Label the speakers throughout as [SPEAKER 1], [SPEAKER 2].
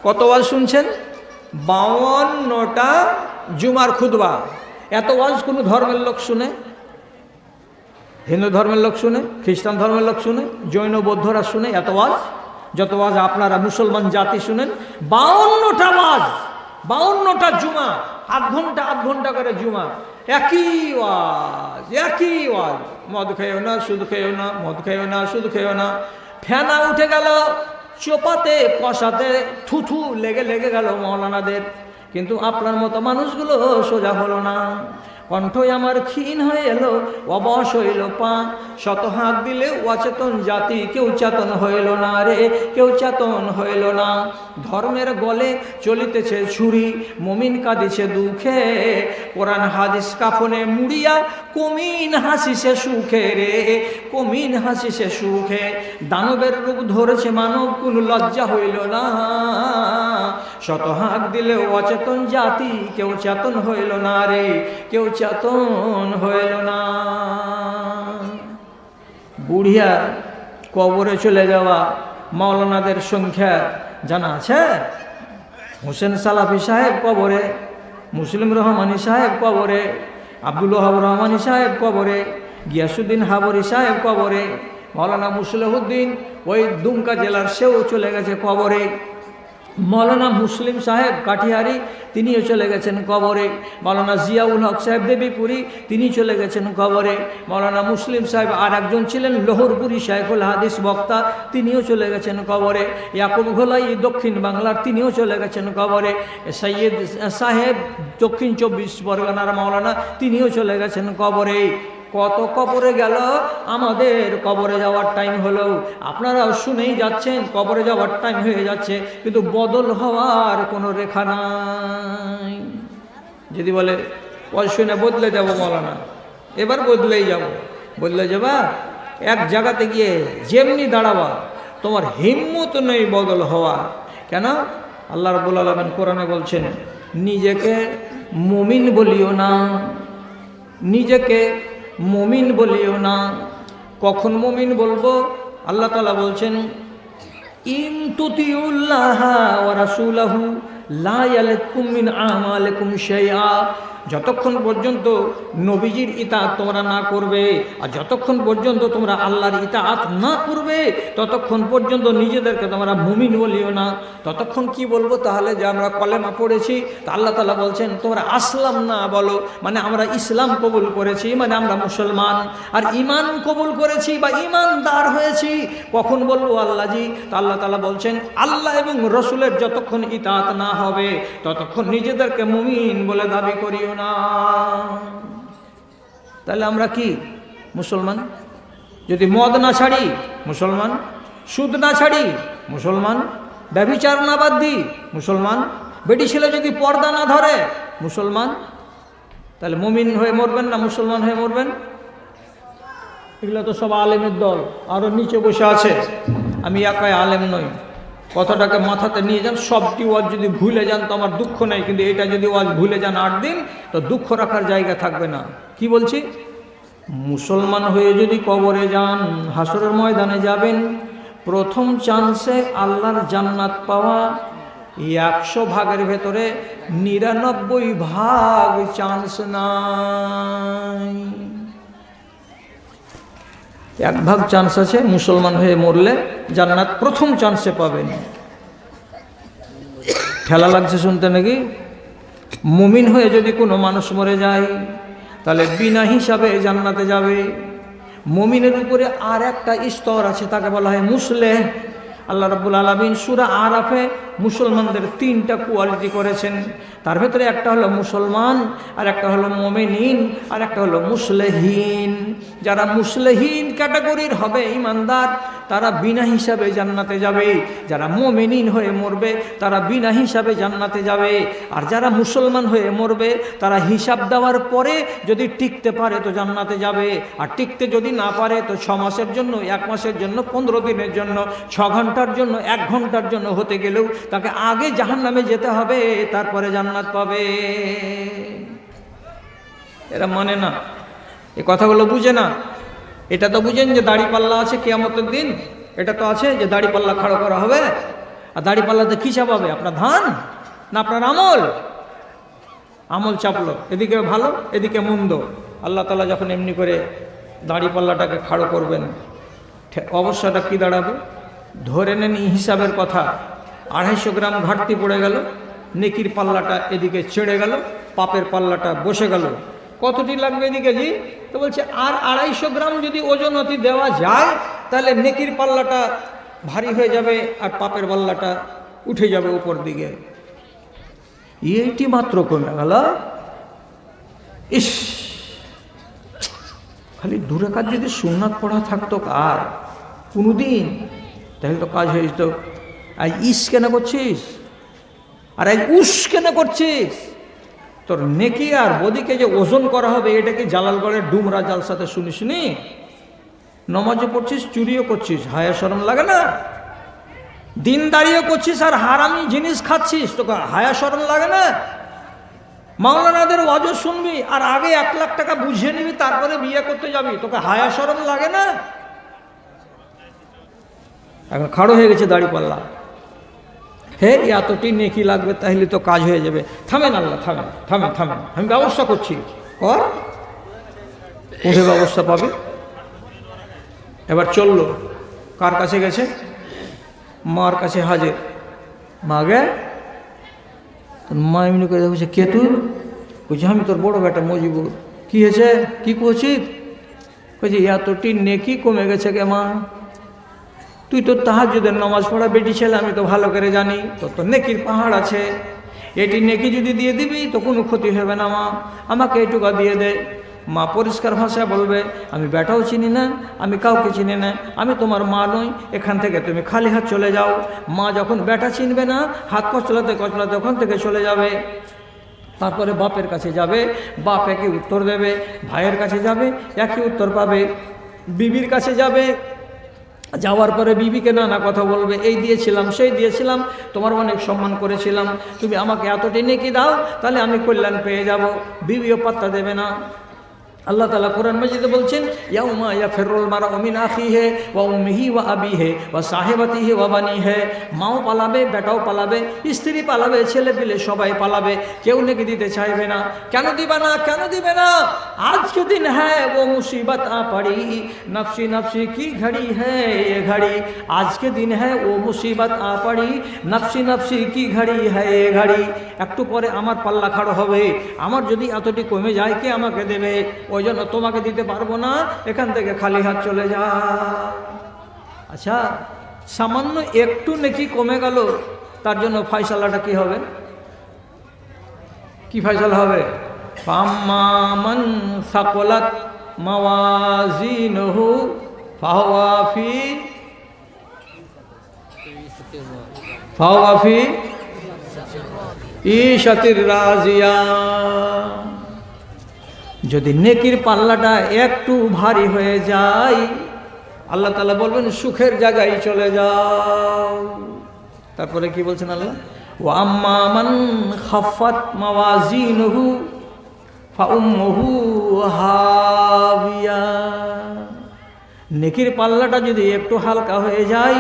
[SPEAKER 1] কত ওয়াজ শুনছেন? 52টা জুমার খুতবা। এত ওয়াজ কোনো ধর্মের লোক শুনে? হিন্দু ধর্মের লোক শুনে, খ্রিস্টান ধর্মের লোক শুনে, জৈন বৌদ্ধরা শুনে এত ওয়াজ? যত ওয়াজ আপনারা মুসলমান জাতি শুনেন। 52টা ওয়াজ, 52টা জুমা, আধ ঘন্টা করে জুমা, একই ওয়াজ, একই ওয়াজ। মদ খেয়েও না, সুদ খেয়েও না, মদ খেয়েও না, সুদ খেয়েও না। ফেনা উঠে গেল, চোপাতে কষাতে থুথু লেগে গেল মৌলানাদের। কিন্তু আপনার মতো মানুষগুলো সোজা হলো না। কণ্ঠই আমার ক্ষীণ হয়ে এলো, অবশ হইল পা, শত হাত দিলে অচেতন জাতি কেউ চেতন হইল না রে, কেউ চেতন হইল না। ধর্মের গলে চলিতেছে ছুরি, মুমিন কাঁদিছে দুঃখে, কোরআন হাদিস কাফনে মুড়িয়া কমিন হাসিছে সুখে রে, কমিন হাসিছে সুখে। দানবের রূপ ধরেছে মানব, কোন লজ্জা হইল না। শত হাত দিলে অচেতন জাতি কেউ চেতন হইল না রে, কেউ চেতন হইল না। বুড়িয়া কবরে চলে যাওয়া মাওলানাদের সংখ্যা জানা আছে? হোসেন সালাফি সাহেব কবরে, মুসলিম রহমানী সাহেব কবরে, আব্দুল ওয়াহাব রহমানী সাহেব কবরে, গিয়াসুদ্দিন হাবরি সাহেব কবরে, মৌলানা মুসলিহুদ্দিন ওই দুমকা জেলার সেও চলে গেছে কবরে, মৌলানা মুসলিম সাহেব কাঠিয়ারি তিনিও চলে গেছেন কবরে, মৌলানা জিয়াউল হক সাহেব দেবীপুরি তিনি চলে গেছেন কবরে, মৌলানা মুসলিম সাহেব আর একজন ছিলেন লোহরপুরি শাইখুল হাদিস বক্তা তিনিও চলে গেছেন কবরে, ইয়াকুব ঘোলাই দক্ষিণ বাংলার তিনিও চলে গেছেন কবরে, সৈয়দ সাহেব দক্ষিণ 24 পরগনার মৌলানা তিনিও চলে গেছেন কবরে। কত কবরে গেল, আমাদের কবরে যাওয়ার টাইম হলো। আপনারাও শুনেই যাচ্ছেন কবরে যাওয়ার টাইম হয়ে যাচ্ছে, কিন্তু বদল হওয়ার কোনো রেখা নাই। যদি বলে ওই শুনে বদলে যাব মৌলানা, এবার বদলেই যাব, বদলে যাবা এক জায়গাতে গিয়ে যেমনি দাঁড়াবা, তোমার হিম্মত নেই বদল হওয়া। কেন? আল্লাহ রাব্বুল আলামিন কোরআনে বলছেন, নিজেকে মুমিন বলিও না, নিজেকে মুমিন বলিও না। কখন মুমিন বলবো? আল্লাহ তাআলা বলছেন, ইন তুতিউল্লাহ ওয়া রাসূলাহু লা ইয়ালাকুম মিন আমালিকুম শাইআ। যতক্ষণ পর্যন্ত নবীজির ইতাআত তোমরা না করবে, আর যতক্ষণ পর্যন্ত তোমরা আল্লাহর ইতাআত না করবে, ততক্ষণ পর্যন্ত নিজেদেরকে তোমরা মুমিন বলিও না। ততক্ষণ কি বলবো তাহলে? যে আমরা কলেমা পড়েছি, তা আল্লাহ তাআলা বলছেন তোমরা আসলাম না বলো, মানে আমরা ইসলাম কবুল করেছি, মানে আমরা মুসলমান। আর ঈমান কবুল করেছি বা ঈমানদার হয়েছি কখন বলবো? আল্লাহজি। তা আল্লাহ তাআলা বলছেন, আল্লাহ এবং রসুলের যতক্ষণ ইতাআত না হবে ততক্ষণ নিজেদেরকে মুমিন বলে দাবি করিও না। তাহলে আমরা কি মুসলমান? যদি মদ না ছাড়ি মুসলমান, সুদ না ছাড়ি মুসলমান, ব্যভিচার না বাদ দিই মুসলমান, বেটি ছেলে যদি পর্দা না ধরে মুসলমান। তাহলে মুমিন হয়ে মরবেন না মুসলমান হয়ে মরবেন? এগুলো তো সব আলেমের দল, আরও নিচে বসে আছে। আমি একাই আলেম নই, কথাটাকে মাথাতে নিয়ে যান। সবটি ওয়াজ যদি ভুলে যান তো আমার দুঃখ নেই, কিন্তু এটা যদি ওয়াজ ভুলে যান 8 দিন, তো দুঃখ রাখার জায়গা থাকবে না। কি বলছি? মুসলমান হয়ে যদি কবরে যান, হাসরের ময়দানে যাবেন, প্রথম চান্সে আল্লাহর জান্নাত পাওয়া 100 ভাগের ভেতরে 99 ভাগ চান্স নাই। 1 ভাগ চান্স আছে মুসলমান হয়ে মরলে জান্নাত প্রথম চান্সে পাবেন। ঠেলা লাগছে শুনতে নাকি? মুমিন হয়ে যদি কোনো মানুষ মরে যায় তাহলে বিনা হিসাবে জান্নাতে যাবে। মুমিনের উপরে আর একটা স্তর আছে, তাকে বলা হয় মুসলেহ। আল্লাহ রাব্বুল আলামিন সূরা আরাফে মুসলমানদের 3টা কোয়ালিটি করেছেন। তার ভেতরে একটা হলো মুসলমান, আর একটা হলো মুমিনিন, আর একটা হলো মুসলেহীন। যারা মুসলেহীন ক্যাটাগরির হবে ইমানদার, তারা বিনা হিসাবে জান্নাতে যাবে। যারা মুমিনিন হয়ে মরবে তারা বিনা হিসাবে জান্নাতে যাবে। আর যারা মুসলমান হয়ে মরবে তারা হিসাব দেওয়ার পরে যদি টিকতে পারে তো জান্নাতে যাবে, আর টিকতে যদি না পারে তো 6 মাসের জন্য, 1 মাসের জন্য, 15 দিনের জন্য, 6 ঘন্টার জন্য, 1 ঘন্টার জন্য হতে গেলেও তাকে আগে জাহান্নামে যেতে হবে, তারপরে জান্নাত পাবে। এরা মানে না, এই কথাগুলো বুঝে না। এটা তো বুঝেন যে দাড়ি পাল্লা আছে কিয়ামতের দিন, এটা তো আছে যে দাড়ি পাল্লা খাড়া করা হবে। আর দাড়িপাল্লাতে কী চাপাবে? আপনার ধান না আপনার আমল? আমল চাপলো, এদিকে ভালো এদিকে মন্দ। আল্লাহ তাআলা যখন এমনি করে দাড়িপাল্লাটাকে খাড়ো করবেন, অবস্থাটা কি দাঁড়াবে? ধরে নেন হিসাবের কথা 250 গ্রাম ঘাটতি পড়ে গেল, নেকির পাল্লাটা এদিকে ছেড়ে গেল, পাপের পাল্লাটা বসে গেল। কতটি লাগবে এদিকে জি? তো বলছে আর 250 গ্রাম যদি ওজনতি দেওয়া যায় তাহলে নেকির পাল্লাটা ভারী হয়ে যাবে আর পাপের পাল্লাটা উঠে যাবে উপর দিকে। এইটি মাত্র কমে গেল। ইস, খালি দূরে কাজ যদি সুন্নাত পড়া থাকতো আর কোনোদিন, তাহলে তো কাজ হয়ে যেত। আজ ইস কেন করছিস আর আজ উস কেন করছিস? তোর নেকি আর বদিকে যে ওজন করা হবে এটা কি জালালগড়ের ডুমরা জালসাতে শুনিসনি? নমাজও পড়ছিস, চুরিও করছিস, হায়া শরম লাগে না? দিনদারিও করছিস আর হারামি জিনিস খাচ্ছিস, তোকে হায়া শরম লাগে না? মাওলানাদের ওয়াজ শুনবি আর আগে 1 লাখ টাকা বুঝিয়ে নিবি, তারপরে বিয়ে করতে যাবি, তোকে হায়া শরম লাগে না? এখন খাড়ো হয়ে গেছে দাড়িপাল্লা। হে এতটি নেকি লাগবে তাহলে তো কাজ হয়ে যাবে। থামেন আল্লাহ, থামেন থামেন থামেন, আমি ব্যবস্থা করছি। কর, উঠে ব্যবস্থা পাবে। এবার চললো, কার কাছে গেছে? মার কাছে হাজির। মা গে, মা এমনি করে বলছে কে তুই? বলছে আমি তোর বড় বেটা মজিবুর। কি হয়েছে, কি করছিস? বলছে এতটি নেকি কমে গেছে গে মা। তুই তো তাহাজ্জুদের নামাজ পড়া বেটি ছেলে, আমি তো ভালো করে জানি তোর তো নেকির পাহাড় আছে। এটি নেকি যদি দিয়ে দিবি তো কোনো ক্ষতি হবে না মা, আমাকে এইটুকু দিয়ে দে। মা পরিষ্কার ভাষায় বলবে আমি বেটাও চিনি না, আমি কাউকে চিনি না, আমি তোমার মা নই, এখান থেকে তুমি খালি হাত চলে যাও। মা যখন বেটা চিনবে না, হাত কচলাতে কচলাতে ওখান থেকে চলে যাবে। তারপরে বাপের কাছে যাবে, বাপ একই উত্তর দেবে। ভাইয়ের কাছে যাবে, একই উত্তর পাবে। বিবির কাছে যাবে, যাওয়ার পরে বিবিকে নানা কথা বলবে, এই দিয়েছিলাম সেই দিয়েছিলাম, তোমার অনেক সম্মান করেছিলাম, তুমি আমাকে এতটি নেকি দাও তাহলে আমি কল্যাণ পেয়ে যাব। বিবিও পাত্তা দেবে না। আল্লাহ তাআলা কোরআন মাজিদে বলছেন ইয়াউমা ইয়াফিরুল মারউ মিন আখিহি ওয়া উম্মিহি ওয়া আবিহি ওয়া সাহিবাতিহি ওয়া বানিহি। মাও পালাবে, বেটাও পালাবে, স্ত্রী পালাবে, ছেলে পিলে সবাই পালাবে, কেউ নেকি দিতে চাইবে না। কেন দিবে না? কেন দিবে না? আজ কে দিন হ্যায় ও মুসিবত আ পড়ি, নফসি নফসি কি ঘড়ি হ্যায় ये ঘড়ি। আজ কে দিন হ্যায় ও মুসিবত আ পড়ি, নফসি নফসি কি ঘড়ি হ্যায় ये ঘড়ি। একটু পরে আমার পাল্লা খাড়ো হবে, আমার যদি এতটি কমে যায় কে আমাকে দেবে? ওই জন্য তোমাকে দিতে পারবো না, এখান থেকে খালি হাত চলে যা। আচ্ছা, সামান্য একটু নেকি কমে গেল, তার জন্য ফয়সালাটা কি হবে? কি ফয়সালা হবে? ফাম্মা মান সাকলাত মাওয়াজিনুহু ফাহুয়া ফি ঈশাতির রাজিয়া। যদি নেকির পাল্লাটা একটু ভারী হয়ে যায়, আল্লাহ তাআলা বলবেন সুখের জায়গায় চলে যাও। তারপরে কি বলছেন আল্লাহ? ওয়া আম্মা মান খাফফাত মাওয়াজিনুহু ফাউম্মুহু হাবিয়া। নেকির পাল্লাটা যদি একটু হালকা হয়ে যায়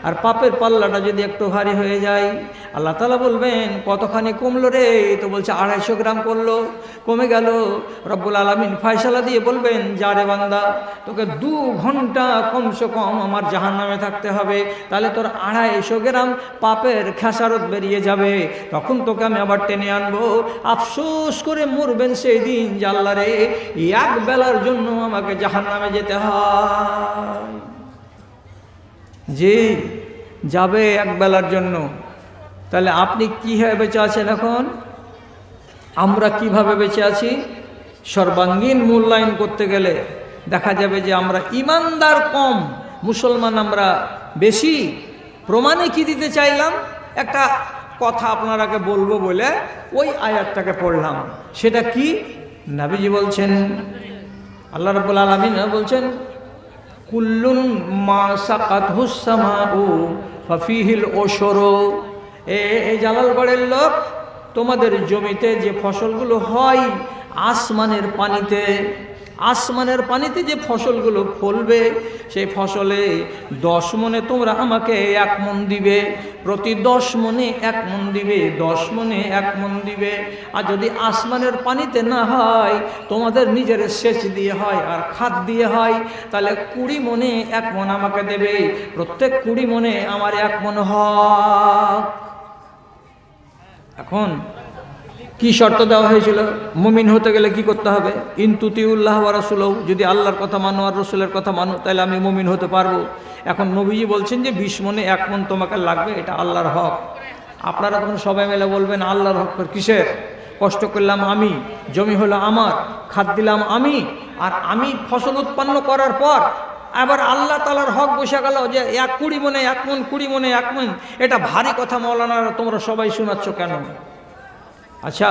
[SPEAKER 1] আর পাপের পাল্লাটা যদি একটু ভারী হয়ে যায়, আল্লাহ তাআলা বলবেন কতখানি কমলো রে? তো বলছে 250 গ্রাম করলো, কমে গেল। রব্বুল আলামিন ফয়সালা দিয়ে বলবেন যা রে বান্দা, তোকে 2 ঘন্টা কমসে কম আমার জাহান্নামে থাকতে হবে, তাহলে তোর 250 গ্রাম পাপের খেসারত বেরিয়ে যাবে। তখন তোকে আমি আবার টেনে আনবো। আফসোস করে মরবেন সেই দিন যে আল্লাহ রে, এক বেলার জন্য আমাকে জাহান্নামে যেতে হয়। যে যাবে এক বেলার জন্য, তাহলে আপনি কীভাবে বেঁচে আছেন এখন? আমরা কিভাবে বেঁচে আছি? সর্বাঙ্গীন মূল্যায়ন করতে গেলে দেখা যাবে যে আমরা ইমানদার কম, মুসলমান আমরা বেশি। প্রমাণে কি দিতে চাইলাম? একটা কথা আপনারাকে বলবো বলে ওই আয়াতটাকে পড়লাম। সেটা কি? নবীজি বলছেন, আল্লাহ রাব্বুল আলামিন বলছেন কুল্লুন মা সাকাতহুস সামাউ ফাফিহিল উশরু। এই জালালগড়ের লোক, তোমাদের জমিতে যে ফসলগুলো হয় আসমানের পানিতে, আসমানের পানিতে যে ফসলগুলো ফলবে সেই ফসলে 10 মণে তোমরা আমাকে 1 মণ দিবে, প্রতি 10 মণে 1 মণ দিবে, 10 মণে 1 মণ দিবে। আর যদি আসমানের পানিতে না হয়, তোমাদের নিজের সেচ দিয়ে হয় আর খাদ দিয়ে হয়, তাহলে 20 মণে 1 মণ আমাকে দেবে, প্রত্যেক 20 মণে আমার 1 মণ হক। এখন কি শর্ত দেওয়া হয়েছিল? মুমিন হতে গেলে কি করতে হবে? ইনতুতিউল্লাহ ওয়া রাসূলহু, যদি আল্লাহর কথা মানো আর রসুলের কথা মানো তাহলে আমি মুমিন হতে পারবো। এখন নবীজি বলছেন যে 20 মণে 1 মণ তোমাকে লাগবে, এটা আল্লাহর হক। আপনারা তখন সবাই মিলে বলবেন আল্লাহর হক কিসের? কষ্ট করলাম আমি, জমি হলো আমার, খাদ দিলাম আমি, আর আমি ফসল উৎপন্ন করার পর আবার আল্লাহ তাআলার হক বসে গেল যে 20 মণে 1 মণ, 20 মণে 1 মণ। এটা ভারী কথা মাওলানারা তোমরা সবাই শোনাচ্ছ কেন? আচ্ছা,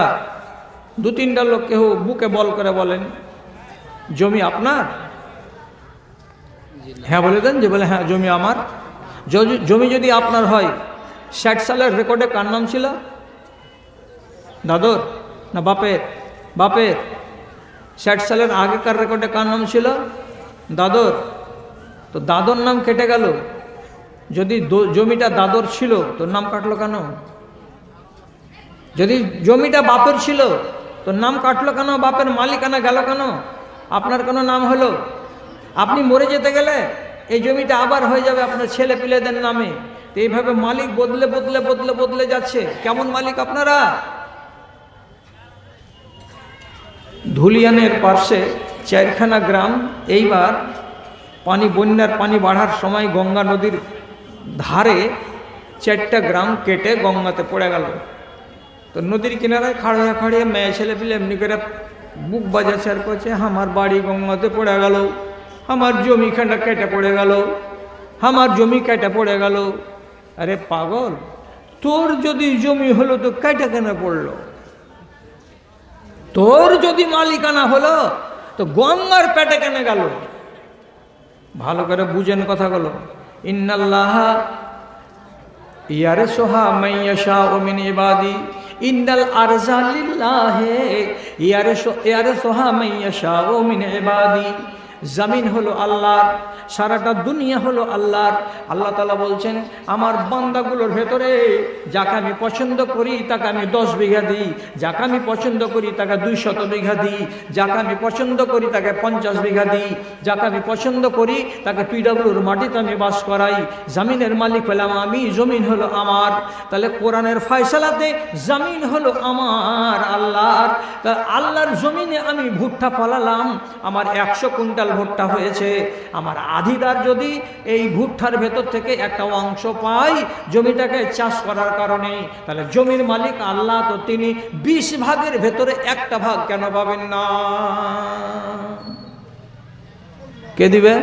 [SPEAKER 1] 2-3টা লোক কেউ বুকে বল করে বলেন জমি আপনার? হ্যাঁ বলে দেন, যে বলে হ্যাঁ জমি আমার। জমি যদি আপনার হয়, 60 সালের রেকর্ডে কার নাম ছিল? দাদর না বাপের? বাপের। 60 সালের আগেকার রেকর্ডে কার নাম ছিল? দাদর। তো দাদর নাম কেটে গেল। যদি জমিটা দাদর ছিল তো নাম কাটলো কেন? যদি জমিটা বাপের ছিল তো নাম কাটলো কেন? বাপের মালিকানা গেল কেন? আপনার কোনো নাম হলো? আপনি মরে যেতে গেলে এই জমিটা আবার হয়ে যাবে আপনার ছেলে পিলেদের নামে। তো এইভাবে মালিক বদলে বদলে বদলে বদলে যাচ্ছে। কেমন মালিক আপনারা? ধুলিয়ানের পার্শ্বে 4খানা গ্রাম এইবার বন্যার পানি বাড়ার সময় গঙ্গা নদীর ধারে 4টা গ্রাম কেটে গঙ্গাতে পড়ে গেল। তো নদীর কিনারায় খাড়িয়ে খাড়িয়ে মেয়ে ছেলে পিলে এমনি করে বুক বাজাচ্ছে আর করছে আমার বাড়ি গঙ্গাতে পড়ে গেল, আমার জমিখানটা কেটে পড়ে গেল, আমার জমি কেটে পড়ে গেল। আরে পাগল, তোর যদি জমি হলো তো কেটে কেন পড়লো? তোর যদি মালিকানা হলো তো গঙ্গার পেটে কেন গেল? ভালো করে বুঝেন কথাগুলো। ইন্নাল্লাহা ইয়ারসুহা মাইয়াশাউ মিন ইবাদি ইন্নাল আরযা লিল্লাহি ইয়ারসুহা মাইয়াশাউ মিন ইবাদি। জমিন হলো আল্লাহর, সারাটা দুনিয়া হলো আল্লাহর। আল্লাহ তাআলা বলছেন আমার বান্দাগুলোর ভেতরে যাকে আমি পছন্দ করি তাকে আমি 10 বিঘা দিই, যাকে আমি পছন্দ করি তাকে 200 বিঘা দিই, যাকে আমি পছন্দ করি তাকে 50 বিঘা দিই, যাকে আমি পছন্দ করি তাকে পিডব্লিউর মাটিতে আমি বাস করাই। জমিনের মালিক হলাম আমি, জমিন হলো আমার। তাহলে কোরআনের ফয়সালাতে জমিন হলো আমার আল্লাহর। তা আল্লাহর জমিনে আমি ভুট্টা ফলালাম, আমার 100 কুইন্টাল ভুট্টা হয়েছে। আমার আধিদার যদি এই ভুট্টার ভেতর থেকে একটা অংশ পাই জমিটাকে চাষ করার কারণে, তাহলে জমির মালিক আল্লাহ, তো তিনি 20 ভাগের ভেতরে 1টা ভাগ কেন পাবেন না? কে দিবে?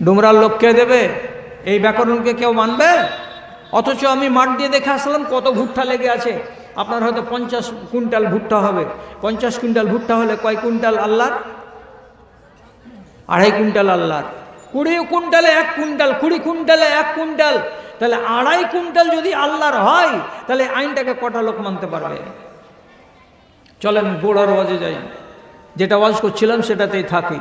[SPEAKER 1] ডুমরার লোক কে দেবে? এই ব্যাকরণকে কেউ মানবে? অথচ আমি মাঠ দিয়ে দেখে আসলাম কত ভুট্টা লেগে আছে। আপনার হয়তো 50 কুইন্টাল ভুট্টা হবে। 50 কুইন্টাল ভুট্টা হলে কয় কুইন্টাল আল্লাহর? 2.5 কুইন্টাল আল্লাহর। 20 কুইন্টালে 1 কুইন্টাল, 20 কুইন্টালে 1 কুইন্টাল, তাহলে 2.5 কুইন্টাল যদি আল্লাহর হয় তাহলে আইনটাকে কটা লোক মানতে পারবে? চলেন গোড়ার ওয়াজে যাই, যেটা ওয়াজ করছিলাম সেটাতেই থাকি।